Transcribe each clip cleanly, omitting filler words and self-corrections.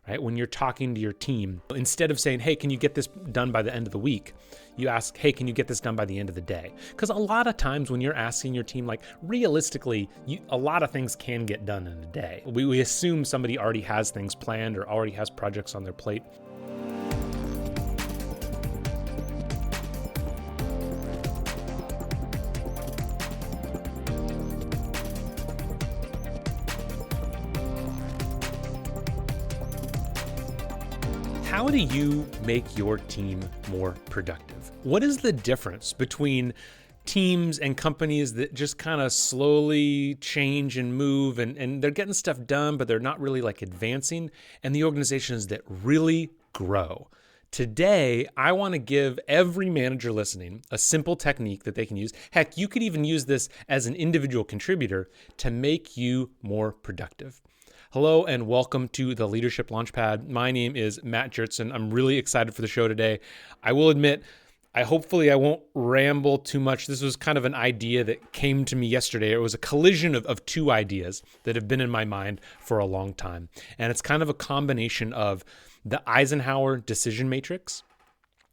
right? When you're talking to your team, instead of saying, hey, can you get this done by the end of the week? You ask, hey, can you get this done by the end of the day? Because a lot of times when you're asking your team, like realistically, a lot of things can get done in a day. We assume somebody already has things planned or already has projects on their plate. How do you make your team more productive? What is the difference between teams and companies that just kind of slowly change and move and they're getting stuff done, but they're not really like advancing, and the organizations that really grow? Today, I want to give every manager listening a simple technique that they can use. Heck, you could even use this as an individual contributor to make you more productive. Hello and welcome to the Leadership Launchpad. My name is Matt Jertson. I'm really excited for the show today. I will admit, hopefully I won't ramble too much. This was kind of an idea that came to me yesterday. It was a collision of two ideas that have been in my mind for a long time. And it's kind of a combination of the Eisenhower decision matrix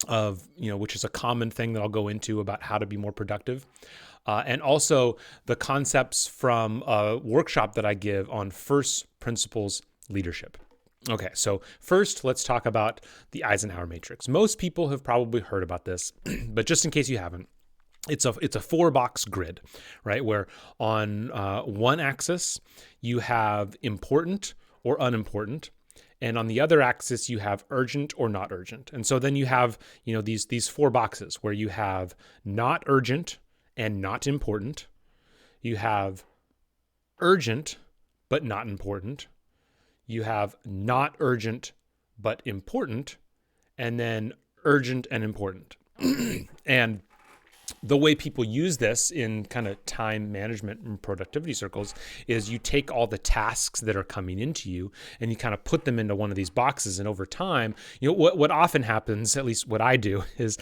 which is a common thing that I'll go into about how to be more productive. And also the concepts from a workshop that I give on first principles leadership. Okay, so first let's talk about the Eisenhower matrix. Most people have probably heard about this, but just in case you haven't, it's a 4-box grid, right? Where on one axis you have important or unimportant, and on the other axis you have urgent or not urgent. And so then you have these 4 boxes where you have not urgent and not important. You have urgent but not important. You have not urgent but important, and then urgent and important. And the way people use this in kind of time management and productivity circles is you take all the tasks that are coming into you and you kind of put them into one of these boxes. And over time, what often happens, at least what I do, is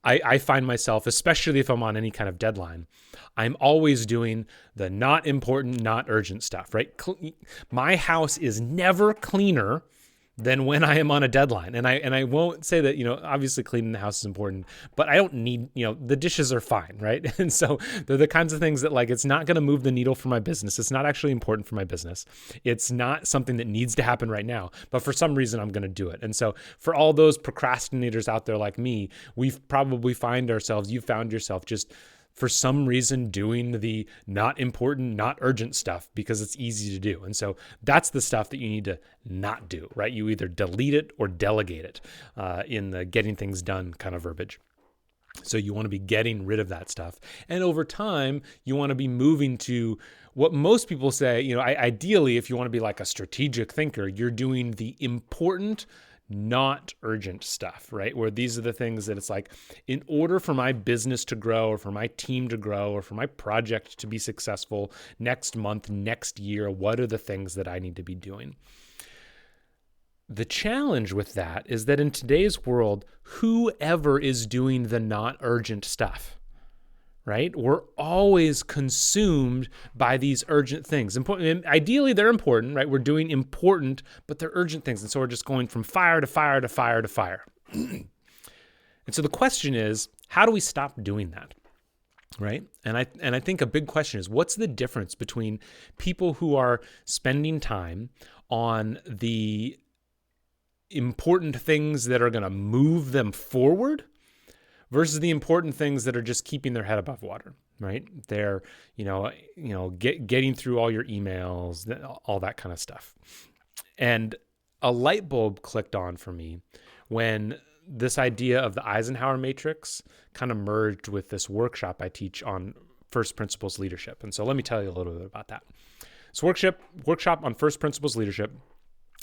I find myself, especially if I'm on any kind of deadline, I'm always doing the not important, not urgent stuff, right? My house is never cleaner than when I am on a deadline. And I won't say that, obviously cleaning the house is important, but I don't need, the dishes are fine, right? And so they're the kinds of things that it's not going to move the needle for my business. It's not actually important for my business. It's not something that needs to happen right now, but for some reason I'm going to do it. And so for all those procrastinators out there like me, you found yourself just for some reason doing the not important, not urgent stuff because it's easy to do. And so that's the stuff that you need to not do, right? You either delete it or delegate it in the getting things done kind of verbiage. So you want to be getting rid of that stuff. And over time, you want to be moving to what most people say, ideally, if you want to be like a strategic thinker, you're doing the important, not urgent stuff, right? Where these are the things that it's like, in order for my business to grow or for my team to grow or for my project to be successful next month, next year, what are the things that I need to be doing? The challenge with that is that in today's world, whoever is doing the not urgent stuff, right? We're always consumed by these urgent things. Ideally, they're important, right? We're doing important, but they're urgent things. And so we're just going from fire to fire to fire to fire. And so the question is, how do we stop doing that? Right? And I think a big question is, what's the difference between people who are spending time on the important things that are going to move them forward versus the important things that are just keeping their head above water, right? They're, getting through all your emails, all that kind of stuff. And a light bulb clicked on for me when this idea of the Eisenhower matrix kind of merged with this workshop I teach on first principles leadership. And so let me tell you a little bit about that. So workshop on first principles leadership.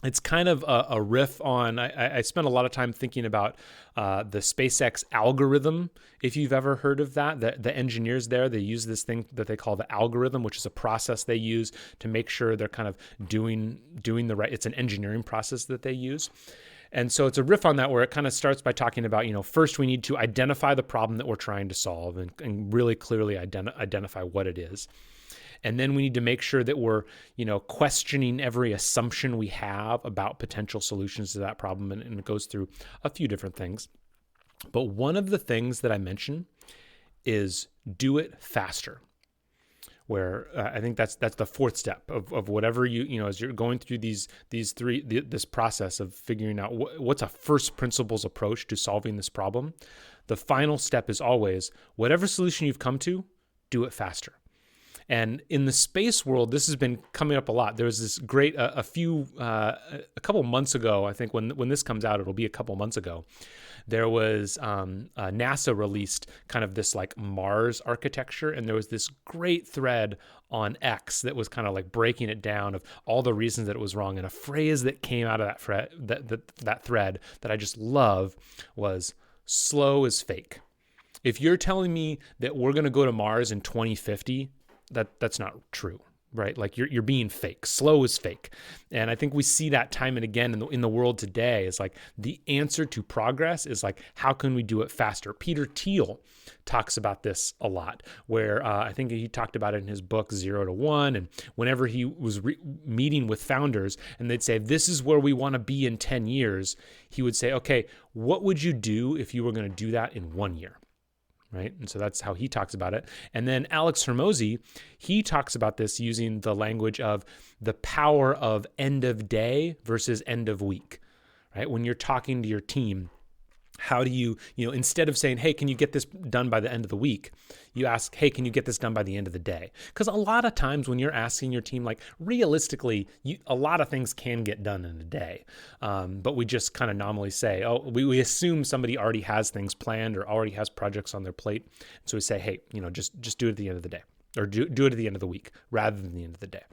It's kind of a riff on, I spent a lot of time thinking about the SpaceX algorithm. If you've ever heard of that, the engineers there, they use this thing that they call the algorithm, which is a process they use to make sure they're kind of doing the right, it's an engineering process that they use. And so it's a riff on that where it kind of starts by talking about, first we need to identify the problem that we're trying to solve and really clearly identify what it is. And then we need to make sure that we're, questioning every assumption we have about potential solutions to that problem. And it goes through a few different things. But one of the things that I mentioned is do it faster. Where I think that's the fourth step of whatever as you're going through this process of figuring out what's a first principles approach to solving this problem. The final step is always whatever solution you've come to, do it faster. And in the space world, this has been coming up a lot. There was this great, a couple months ago, I think when this comes out, it'll be a couple months ago, there was NASA released kind of this like Mars architecture. And there was this great thread on X that was kind of like breaking it down of all the reasons that it was wrong. And a phrase that came out of that thread that I just love was slow is fake. If you're telling me that we're going to go to Mars in 2050, that's not true, right? Like you're being fake. Slow is fake. And I think we see that time and again in the world today. Is like the answer to progress is like, how can we do it faster? Peter Thiel talks about this a lot, where I think he talked about it in his book 0 to 1. And whenever he was meeting with founders and they'd say, this is where we want to be in 10 years, he would say, okay, what would you do if you were going to do that in 1 year? Right? And so that's how he talks about it. And then Alex Hermosi, he talks about this using the language of the power of end of day versus end of week, right? When you're talking to your team, how do you, instead of saying, hey, can you get this done by the end of the week? You ask, hey, can you get this done by the end of the day? Because a lot of times when you're asking your team, like realistically, a lot of things can get done in a day. But we just kind of nominally say, we assume somebody already has things planned or already has projects on their plate. So we say, hey, just do it at the end of the day, or do it at the end of the week rather than the end of the day.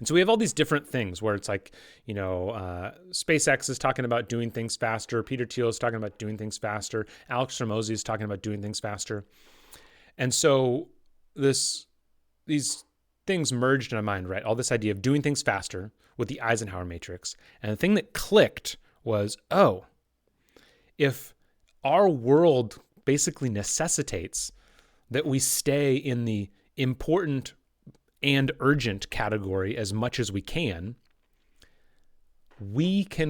And so we have all these different things where it's like, SpaceX is talking about doing things faster. Peter Thiel is talking about doing things faster. Alex Hermosi is talking about doing things faster. And so these things merged in my mind, right? All this idea of doing things faster with the Eisenhower matrix. And the thing that clicked was, if our world basically necessitates that we stay in the important and urgent category as much as we can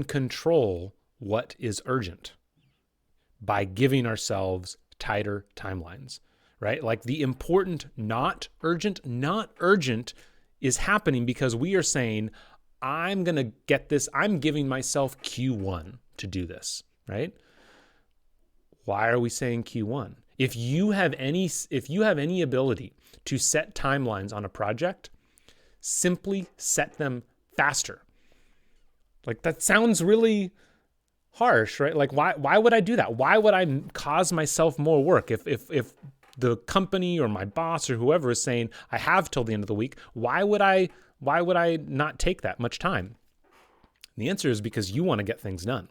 control what is urgent by giving ourselves tighter timelines, right? Like the important, not urgent is happening because we are saying, I'm going to get this. I'm giving myself Q1 to do this, right? Why are we saying Q1? If you have any ability to set timelines on a project, simply set them faster. Like that sounds really harsh, right? Like why would I do that? Why would I cause myself more work if the company or my boss or whoever is saying I have till the end of the week? Why would I not take that much time? And the answer is because you want to get things done.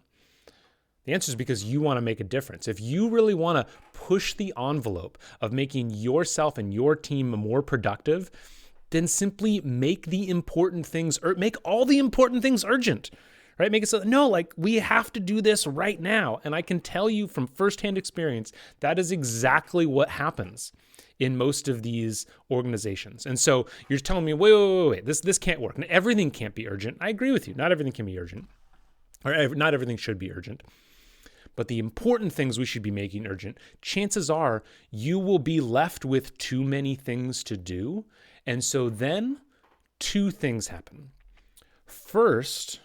The answer is because you want to make a difference. If you really want to push the envelope of making yourself and your team more productive, then simply make the important things, or make all the important things urgent, right? Make it so, no, like we have to do this right now. And I can tell you from firsthand experience, that is exactly what happens in most of these organizations. And so you're telling me, wait, this can't work. Everything can't be urgent. I agree with you. Not everything can be urgent, or not everything should be urgent. But the important things we should be making urgent, chances are you will be left with too many things to do. And so then two things happen. First,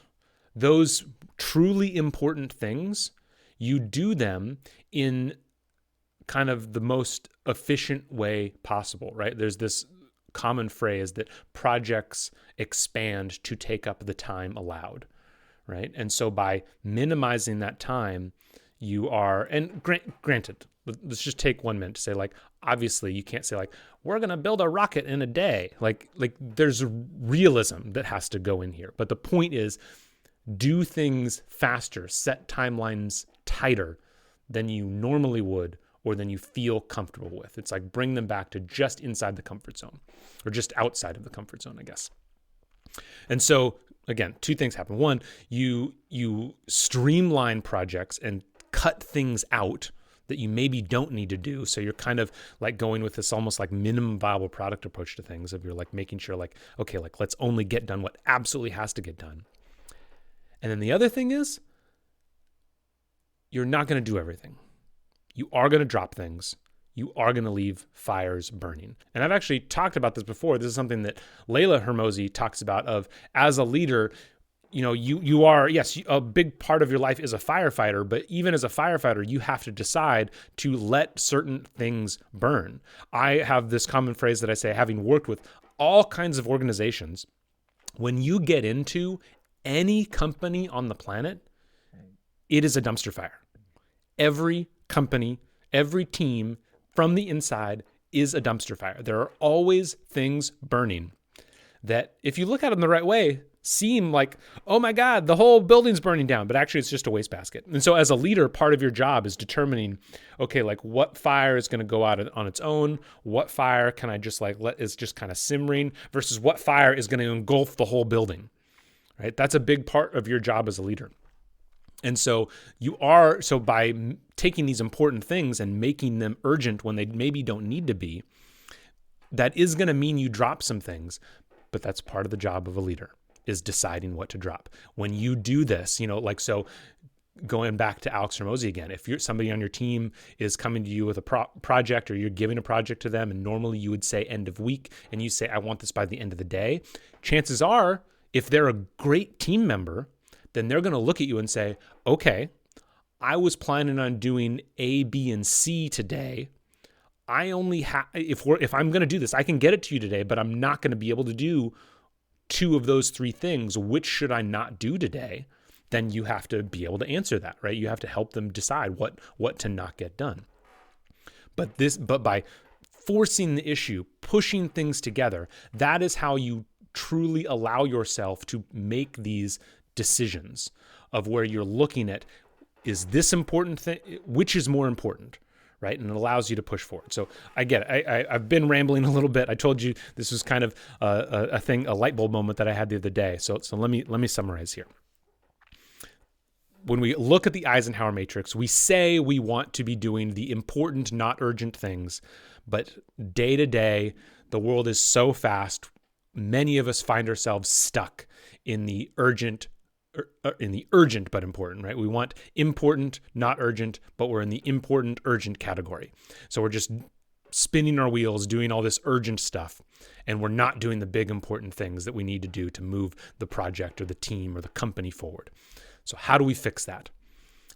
those truly important things, you do them in kind of the most efficient way possible, right? There's this common phrase that projects expand to take up the time allowed, right? And so by minimizing that time, you are, and granted, let's just take 1 minute to say, like, obviously you can't say like, we're going to build a rocket in a day. Like there's realism that has to go in here. But the point is, do things faster, set timelines tighter than you normally would or than you feel comfortable with. It's like bring them back to just inside the comfort zone, or just outside of the comfort zone, I guess. And so again, two things happen. One, you streamline projects and cut things out that you maybe don't need to do. So you're kind of like going with this almost like minimum viable product approach to things, of you're like making sure like, okay, like let's only get done what absolutely has to get done. And then the other thing is, you're not going to do everything. You are going to drop things. You are going to leave fires burning. And I've actually talked about this before. This is something that Layla Hermosi talks about, of as a leader, you are, yes, a big part of your life is a firefighter, but even as a firefighter, you have to decide to let certain things burn. I have this common phrase that I say, having worked with all kinds of organizations, when you get into any company on the planet, it is a dumpster fire. Every company, every team from the inside is a dumpster fire. There are always things burning that, if you look at them the right way, seem like, oh my God, the whole building's burning down, but actually it's just a wastebasket. And so as a leader, part of your job is determining, okay, like what fire is going to go out on its own, what fire can I just like let is just kind of simmering, versus what fire is going to engulf the whole building, right? That's a big part of your job as a leader. And so by taking these important things and making them urgent when they maybe don't need to be, that is going to mean you drop some things, but that's part of the job of a leader, is deciding what to drop. When you do this, so going back to Alex Hermosi again, if somebody on your team is coming to you with a project, or you're giving a project to them, and normally you would say end of week, and you say, I want this by the end of the day, chances are, if they're a great team member, then they're going to look at you and say, okay, I was planning on doing A, B, and C today. I only if I'm going to do this, I can get it to you today, but I'm not going to be able to do 2 of those 3 things. Which should I not do today? Then you have to be able to answer that, right? You have to help them decide what to not get done. But by forcing the issue, pushing things together, that is how you truly allow yourself to make these decisions of where you're looking at, is this important thing, which is more important, right? And it allows you to push forward. So I get it. I've been rambling a little bit. I told you this was kind of a light bulb moment that I had the other day. So let me summarize here. When we look at the Eisenhower matrix, we say we want to be doing the important, not urgent things, but day to day, the world is so fast. Many of us find ourselves stuck in the urgent but important, right? We want important, not urgent, but we're in the important, urgent category. So we're just spinning our wheels, doing all this urgent stuff, and we're not doing the big, important things that we need to do to move the project or the team or the company forward. So how do we fix that?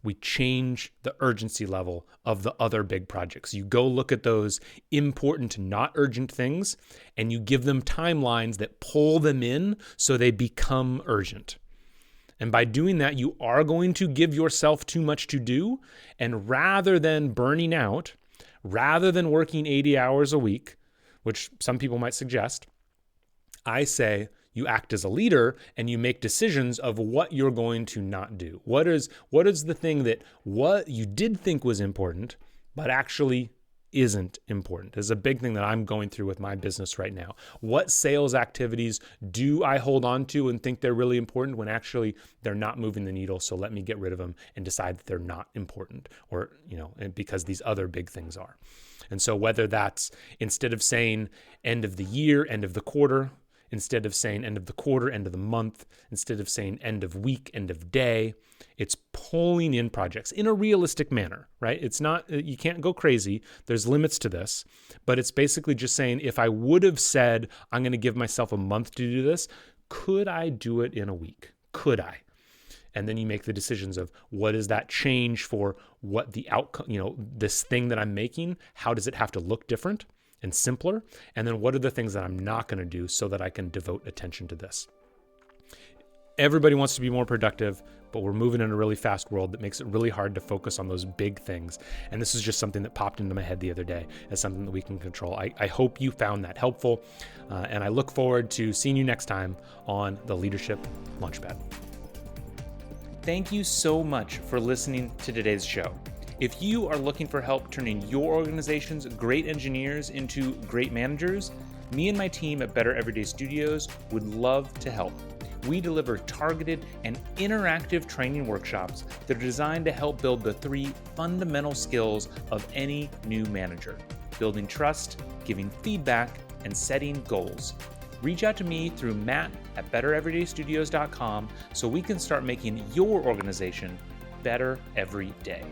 We change the urgency level of the other big projects. You go look at those important, not urgent things, and you give them timelines that pull them in so they become urgent. And by doing that, you are going to give yourself too much to do. And rather than burning out, rather than working 80 hours a week, which some people might suggest, I say you act as a leader and you make decisions of what you're going to not do. What is the thing that what you did think was important, but actually isn't important? This is a big thing that I'm going through with my business right now. What sales activities do I hold on to and think they're really important when actually they're not moving the needle? So let me get rid of them and decide that they're not important, or, because these other big things are. And so whether that's, instead of saying end of the year, end of the quarter, instead of saying end of the quarter, end of the month, instead of saying end of week, end of day, it's pulling in projects in a realistic manner, right? It's not, you can't go crazy. There's limits to this, but it's basically just saying, if I would have said, I'm going to give myself a month to do this, could I do it in a week? Could I? And then you make the decisions of, what does that change for what the outcome, this thing that I'm making, how does it have to look different and simpler? And then what are the things that I'm not going to do so that I can devote attention to this? Everybody wants to be more productive, but we're moving in a really fast world that makes it really hard to focus on those big things. And this is just something that popped into my head the other day as something that we can control. I hope you found that helpful, and I look forward to seeing you next time on the Leadership Launchpad. Thank you so much for listening to today's show. If you are looking for help turning your organization's great engineers into great managers, me and my team at Better Everyday Studios would love to help. we deliver targeted and interactive training workshops that are designed to help build the 3 fundamental skills of any new manager: building trust, giving feedback, and setting goals. Reach out to me through matt@bettereverydaystudios.com so we can start making your organization better every day.